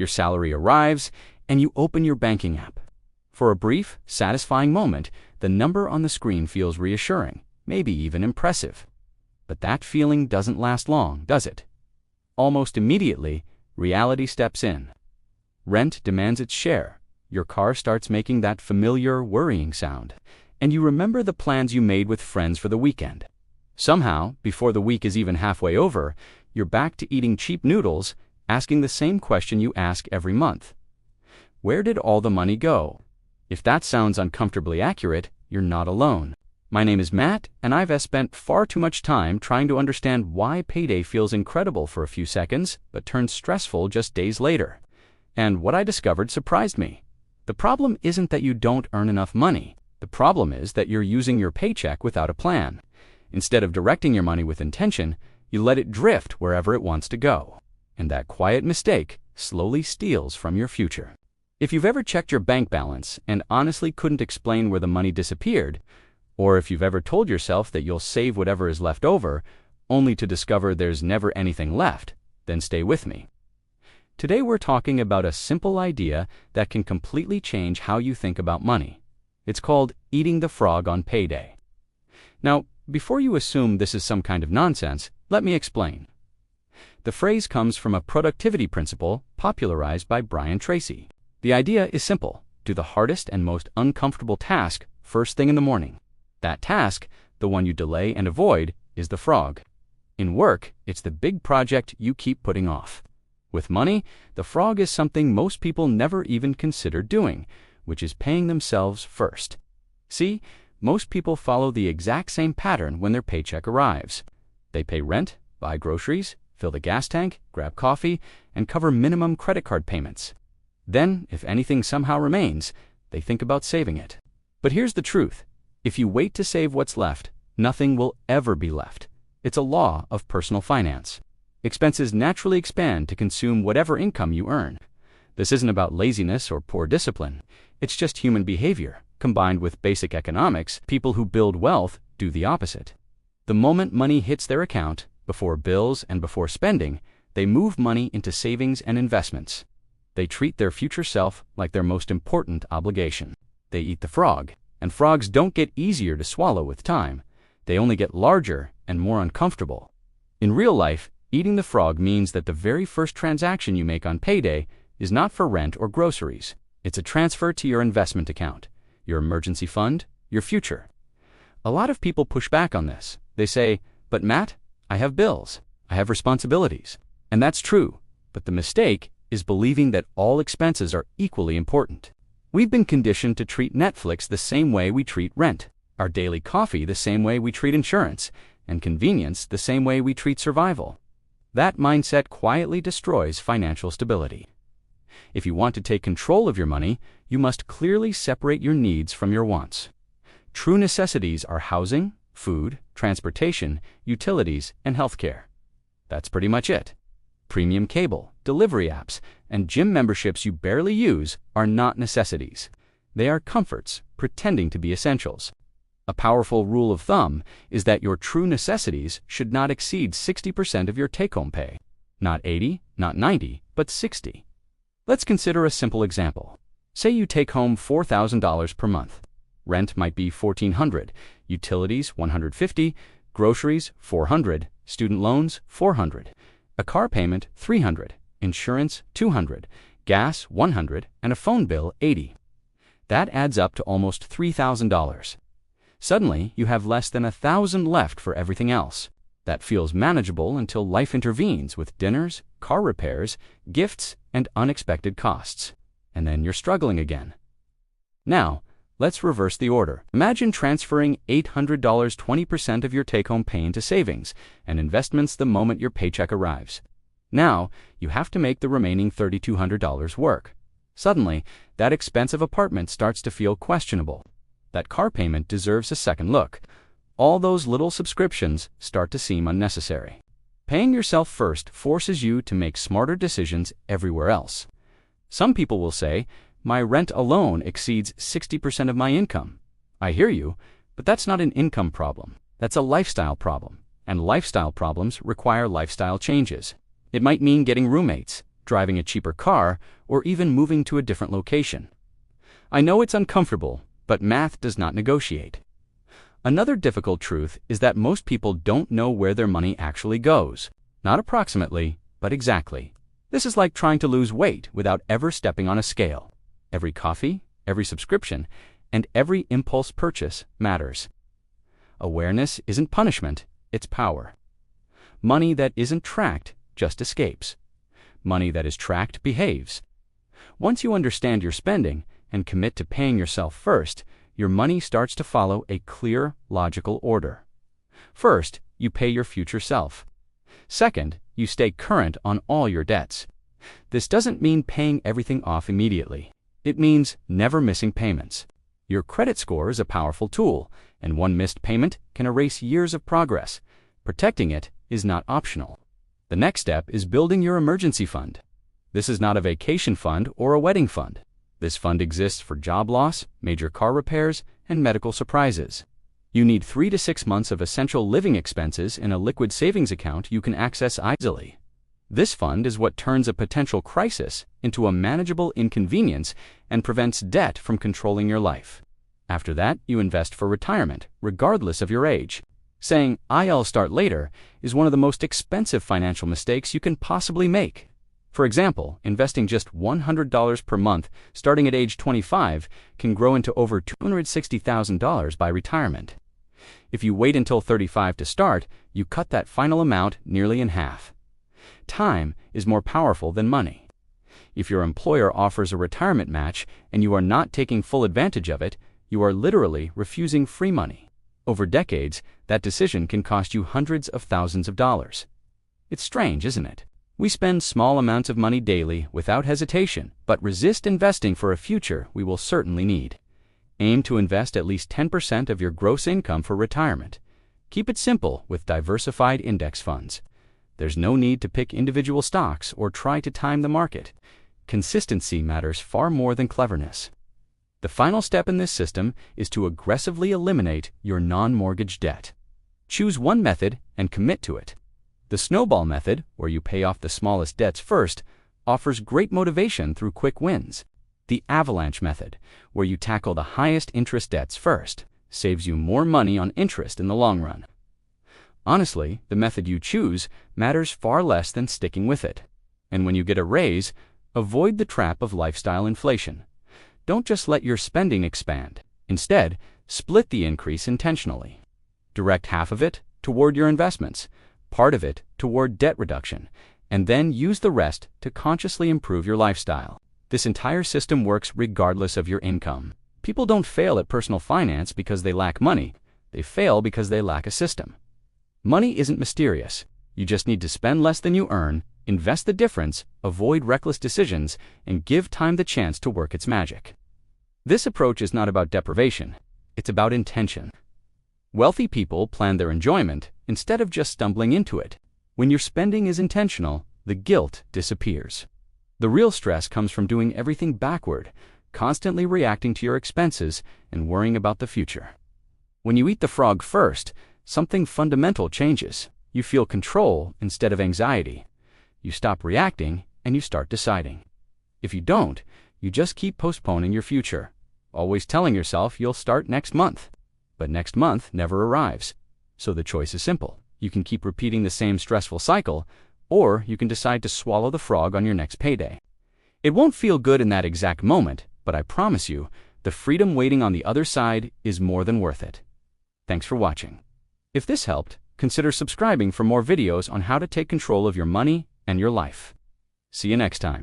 Your salary arrives, and you open your banking app. For a brief, satisfying moment, the number on the screen feels reassuring, maybe even impressive. But that feeling doesn't last long, does it? Almost immediately, reality steps in. Rent demands its share. Your car starts making that familiar, worrying sound, and you remember the plans you made with friends for the weekend. Somehow, before the week is even halfway over, you're back to eating cheap noodles, asking the same question you ask every month. Where did all the money go? If that sounds uncomfortably accurate, you're not alone. My name is Matt, and I've spent far too much time trying to understand why payday feels incredible for a few seconds, but turns stressful just days later. And what I discovered surprised me. The problem isn't that you don't earn enough money. The problem is that you're using your paycheck without a plan. Instead of directing your money with intention, you let it drift wherever it wants to go. And that quiet mistake slowly steals from your future. If you've ever checked your bank balance and honestly couldn't explain where the money disappeared, or if you've ever told yourself that you'll save whatever is left over, only to discover there's never anything left, then stay with me. Today we're talking about a simple idea that can completely change how you think about money. It's called eating the frog on payday. Now, before you assume this is some kind of nonsense, let me explain. The phrase comes from a productivity principle popularized by Brian Tracy. The idea is simple: do the hardest and most uncomfortable task first thing in the morning. That task, the one you delay and avoid, is the frog. In work, it's the big project you keep putting off. With money, the frog is something most people never even consider doing, which is paying themselves first. See, most people follow the exact same pattern when their paycheck arrives. They pay rent, buy groceries, fill the gas tank, grab coffee, and cover minimum credit card payments. Then, if anything somehow remains, they think about saving it. But here's the truth. If you wait to save what's left, nothing will ever be left. It's a law of personal finance. Expenses naturally expand to consume whatever income you earn. This isn't about laziness or poor discipline. It's just human behavior. Combined with basic economics, people who build wealth do the opposite. The moment money hits their account, before bills and before spending, they move money into savings and investments. They treat their future self like their most important obligation. They eat the frog, and frogs don't get easier to swallow with time. They only get larger and more uncomfortable. In real life, eating the frog means that the very first transaction you make on payday is not for rent or groceries. It's a transfer to your investment account, your emergency fund, your future. A lot of people push back on this. They say, "But Matt, I have bills. I have responsibilities." And that's true, but the mistake is believing that all expenses are equally important. We've been conditioned to treat Netflix the same way we treat rent, our daily coffee the same way we treat insurance, and convenience the same way we treat survival. That mindset quietly destroys financial stability. If you want to take control of your money, you must clearly separate your needs from your wants. True necessities are housing, food, transportation, utilities, and healthcare. That's pretty much it. Premium cable, delivery apps, and gym memberships you barely use are not necessities. They are comforts pretending to be essentials. A powerful rule of thumb is that your true necessities should not exceed 60% of your take-home pay. Not 80, not 90, but 60. Let's consider a simple example. Say you take home $4,000 per month. Rent might be $1,400, utilities $150, groceries $400, student loans $400, a car payment $300, insurance $200, gas $100, and a phone bill $80. That adds up to almost $3,000. Suddenly, you have less than $1,000 left for everything else. That feels manageable until life intervenes with dinners, car repairs, gifts, and unexpected costs. And then you're struggling again. Now, let's reverse the order. Imagine transferring $800, 20% of your take-home pay into savings and investments the moment your paycheck arrives. Now, you have to make the remaining $3,200 work. Suddenly, that expensive apartment starts to feel questionable. That car payment deserves a second look. All those little subscriptions start to seem unnecessary. Paying yourself first forces you to make smarter decisions everywhere else. Some people will say, "My rent alone exceeds 60% of my income." I hear you, but that's not an income problem. That's a lifestyle problem. And lifestyle problems require lifestyle changes. It might mean getting roommates, driving a cheaper car, or even moving to a different location. I know it's uncomfortable, but math does not negotiate. Another difficult truth is that most people don't know where their money actually goes. Not approximately, but exactly. This is like trying to lose weight without ever stepping on a scale. Every coffee, every subscription, and every impulse purchase matters. Awareness isn't punishment, it's power. Money that isn't tracked just escapes. Money that is tracked behaves. Once you understand your spending and commit to paying yourself first, your money starts to follow a clear, logical order. First, you pay your future self. Second, you stay current on all your debts. This doesn't mean paying everything off immediately. It means never missing payments. Your credit score is a powerful tool, and one missed payment can erase years of progress. Protecting it is not optional. The next step is building your emergency fund. This is not a vacation fund or a wedding fund. This fund exists for job loss, major car repairs, and medical surprises. You need 3 to 6 months of essential living expenses in a liquid savings account you can access easily. This fund is what turns a potential crisis into a manageable inconvenience and prevents debt from controlling your life. After that, you invest for retirement, regardless of your age. Saying, "I'll start later," is one of the most expensive financial mistakes you can possibly make. For example, investing just $100 per month starting at age 25 can grow into over $260,000 by retirement. If you wait until 35 to start, you cut that final amount nearly in half. Time is more powerful than money. If your employer offers a retirement match and you are not taking full advantage of it, you are literally refusing free money. Over decades, that decision can cost you hundreds of thousands of dollars. It's strange, isn't it? We spend small amounts of money daily without hesitation, but resist investing for a future we will certainly need. Aim to invest at least 10% of your gross income for retirement. Keep it simple with diversified index funds. There's no need to pick individual stocks or try to time the market. Consistency matters far more than cleverness. The final step in this system is to aggressively eliminate your non-mortgage debt. Choose one method and commit to it. The snowball method, where you pay off the smallest debts first, offers great motivation through quick wins. The avalanche method, where you tackle the highest interest debts first, saves you more money on interest in the long run. Honestly, the method you choose matters far less than sticking with it. And when you get a raise, avoid the trap of lifestyle inflation. Don't just let your spending expand. Instead, split the increase intentionally. Direct half of it toward your investments, part of it toward debt reduction, and then use the rest to consciously improve your lifestyle. This entire system works regardless of your income. People don't fail at personal finance because they lack money. They fail because they lack a system. Money isn't mysterious. You just need to spend less than you earn, invest the difference, avoid reckless decisions, and give time the chance to work its magic. This approach is not about deprivation. It's about intention. Wealthy people plan their enjoyment instead of just stumbling into it. When your spending is intentional, the guilt disappears. The real stress comes from doing everything backward, constantly reacting to your expenses and worrying about the future. When you eat the frog first, something fundamental changes. You feel control instead of anxiety. You stop reacting and you start deciding. If you don't, you just keep postponing your future, always telling yourself you'll start next month. But next month never arrives. So the choice is simple. You can keep repeating the same stressful cycle, or you can decide to swallow the frog on your next payday. It won't feel good in that exact moment, but I promise you, the freedom waiting on the other side is more than worth it. Thanks for watching. If this helped, consider subscribing for more videos on how to take control of your money and your life. See you next time.